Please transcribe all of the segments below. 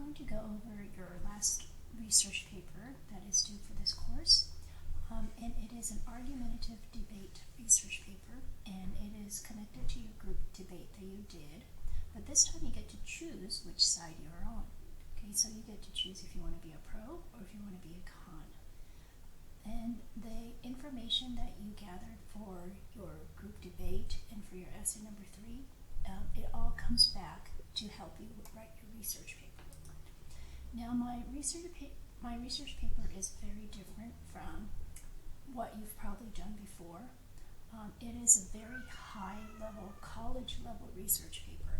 going to go over your last research paper that is due for this course. And it is an argumentative debate research paper, and it is connected to your group debate that you did. But this time you get to choose which side you're on. Okay, so you get to choose if you want to be a pro or if you want to be a con. And the information that you gathered for your group debate and for your essay number 3, it all comes back to help you write your research paper. Now my research paper is very different from what you've probably done before. It is a very high level, college level research paper.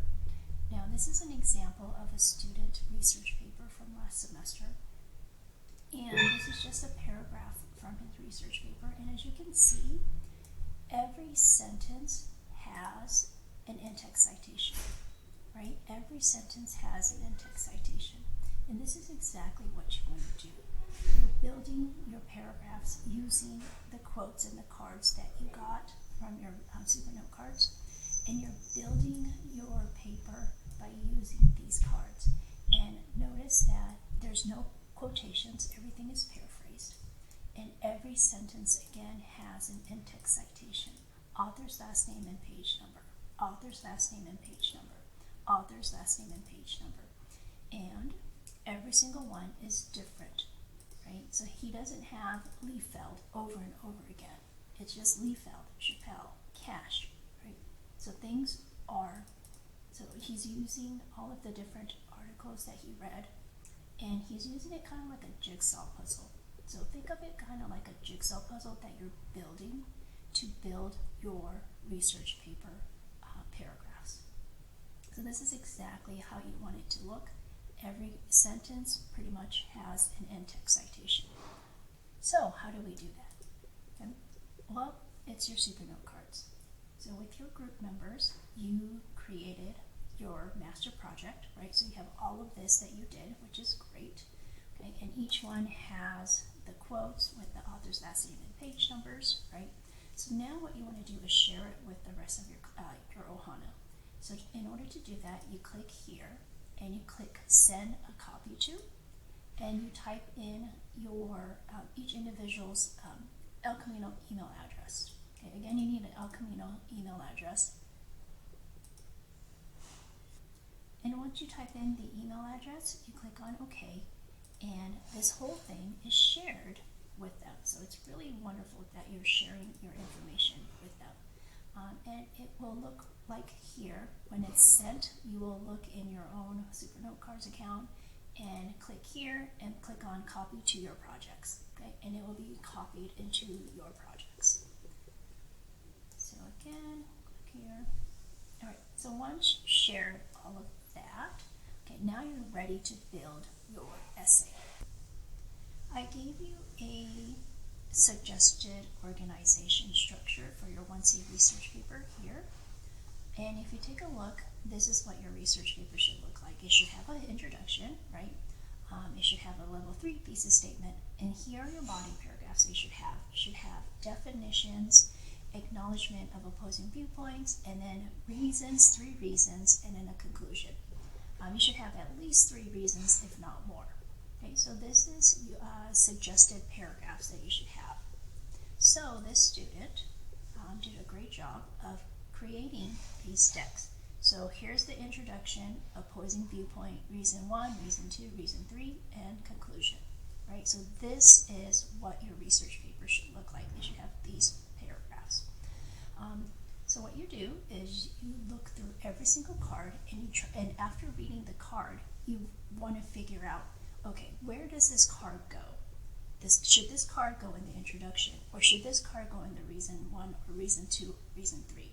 Now this is an example of a student research paper from last semester. And this is just a paragraph from his research paper. And as you can see, every sentence has an in-text citation, right? Every sentence has an in-text citation. And this is exactly what you want to do. You're building your paragraphs using the quotes and the cards that you got from your super note cards. And you're building your paper by using these cards. And notice that there's no quotations, everything is paraphrased. And every sentence, again, has an in-text citation. Author's last name and page number. Author's last name and page number. Author's last name and page number. And every single one is different, right? So he doesn't have Liefeld over and over again. It's just Liefeld, Chappelle, Cash, right? So he's using all of the different articles that he read, and he's using it kind of like a jigsaw puzzle. So think of it kind of like a jigsaw puzzle that you're building to build your research paper paragraphs. So this is exactly how you want it to look. Every sentence pretty much has an in-text citation. So how do we do that? Okay. Well, it's your super note cards. So with your group members, you created your master project, right? So you have all of this that you did, which is great. Okay, and each one has the quotes with the author's last name and page numbers, right? So now what you want to do is share it with the rest of your Ohana. So in order to do that, you click here and you click send a copy to, and you type in your each individual's El Camino email address. Okay, again, you need an El Camino email address. And once you type in the email address, you click on OK, and this whole thing is shared with them. So it's really wonderful that you're sharing your information with them. And it will look like here, when it's sent, you will look in your own Supernote Cards account and click here and click on copy to your projects, okay? And it will be copied into your projects. So again, click here. All right, so once you share all of that, okay, now you're ready to build your essay. I gave you a suggested organization structure for your 1C research paper here. And if you take a look, this is what your research paper should look like. It should have an introduction, right? It should have a level 3 thesis statement, and here are your body paragraphs. You should have definitions, acknowledgement of opposing viewpoints, and then reasons, 3 reasons, and then a conclusion. You should have at least 3 reasons, if not more. Okay, so this is suggested paragraphs that you should have. So this student did a great job of creating these decks. So here's the introduction, opposing viewpoint, reason 1, reason 2, reason 3, and conclusion. Right? So this is what your research paper should look like. It should have these paragraphs. So what you do is you look through every single card, and after reading the card, you want to figure out, okay, where does this card go? Should this card go in the introduction, or should this card go in the reason 1, or reason 2, reason 3?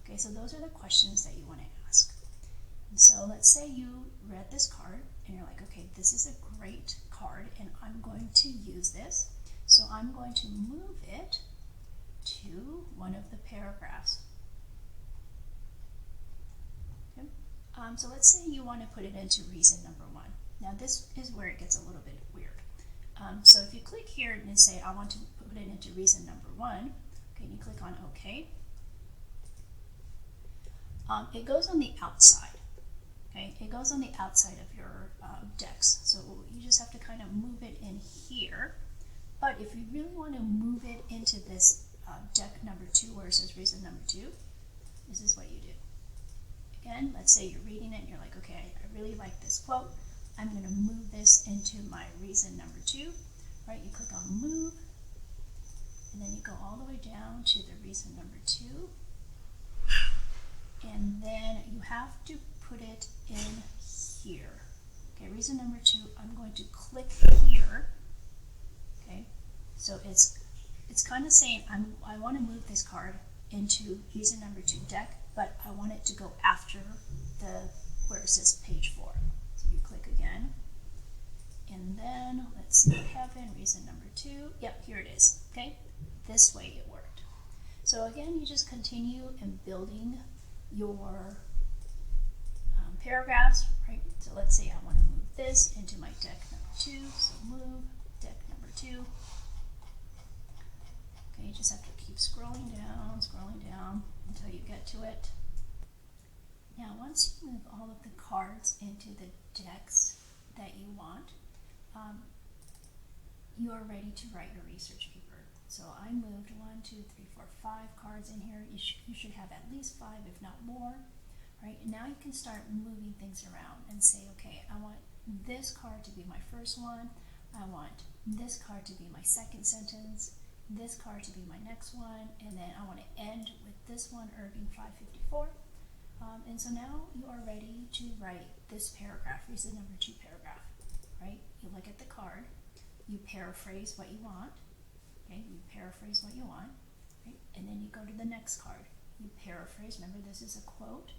Okay, so those are the questions that you want to ask. And so let's say you read this card and you're like, okay, this is a great card and I'm going to use this. So I'm going to move it to one of the paragraphs. Okay. So let's say you want to put it into reason number 1. Now this is where it gets a little bit weird. So if you click here and say, I want to put it into reason number 1, okay, and you click on OK. It goes on the outside, Okay, it goes on the outside of your decks, so you just have to kind of move it in here. But if you really want to move it into this deck number 2 where it says reason number 2, this is what you do. Again, let's say you're reading it and you're like, okay, I really like this quote. I'm going to move this into my reason number 2. Right, you click on move, and then you go all the way down to the reason number 2. And then you have to put it in here. Okay, reason number 2, I'm going to click here. Okay, so it's kind of saying I want to move this card into reason number 2 deck, but I want it to go after where it says page 4. So you click again, and then let's see, Kevin, reason number 2. Yep, here it is. Okay, this way it worked. So again, you just continue in building your paragraphs, right? So let's say I want to move this into my deck number 2. So move deck number 2. Okay, you just have to keep scrolling down until you get to it. Now, once you move all of the cards into the decks that you want, you are ready to write your research paper. So I moved 1, 2, 3, 4, 5 cards in here. You should have at least 5, if not more. Right? And now you can start moving things around and say, okay, I want this card to be my first one. I want this card to be my second sentence. This card to be my next one. And then I want to end with this one, Irving 554. And so now you are ready to write this paragraph, reason number 2 paragraph. Right? You look at the card. You paraphrase what you want. Okay, you paraphrase what you want, right? And then you go to the next card. You paraphrase. Remember, this is a quote,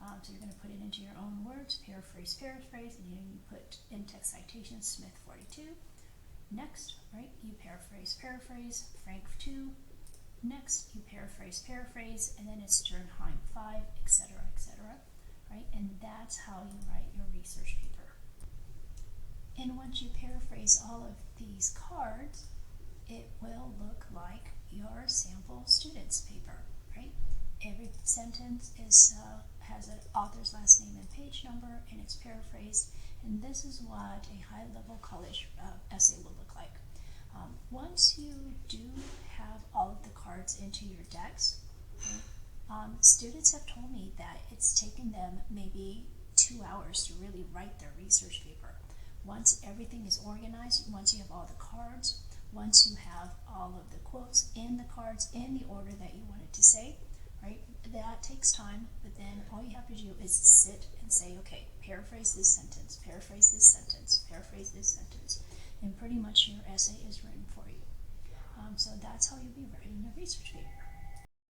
so you're going to put it into your own words. Paraphrase, and then you put in text citation Smith 42. Next, right? You paraphrase, Frank 2. Next, you paraphrase, and then it's Sternheim 5, etc., right? And that's how you write your research paper. And once you paraphrase all of these cards, it will look like your sample student's paper, right? Every sentence has an author's last name and page number, and it's paraphrased. And this is what a high-level college essay will look like. Once you do have all of the cards into your decks, okay, students have told me that it's taken them maybe 2 hours to really write their research paper. Once everything is organized, once you have all the cards, once you have all of the quotes in the cards in the order that you want it to say, right? That takes time, but then all you have to do is sit and say, okay, paraphrase this sentence, paraphrase this sentence, paraphrase this sentence, and pretty much your essay is written for you. So that's how you'll be writing your research paper.